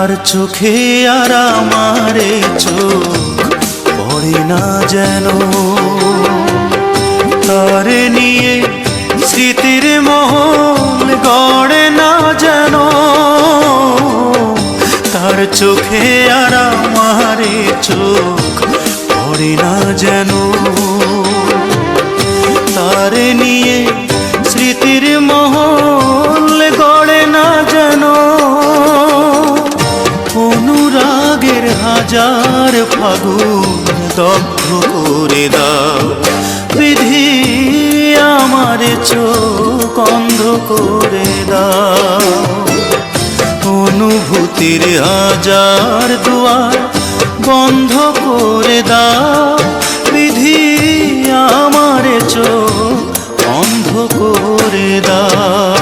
তার চোখে আর আমারে চোখ পড়ে না যেন, তারে নিয়ে স্মৃতির মহল গড়ে না যেন। তার চোখে আর আমারে চোখ পড়ে না যেন, তারে নিয়ে স্মৃতির মহল গড়ে না যেন। অনুরাগের হাজার ফাগুন দগ্ধ করে দাও বিধি, আমার চোখ অন্ধ করে দাও। অনুভূতির হাজার দুয়ার বন্ধ করে দাও বিধি, আমার চোখ অন্ধ করে দাও।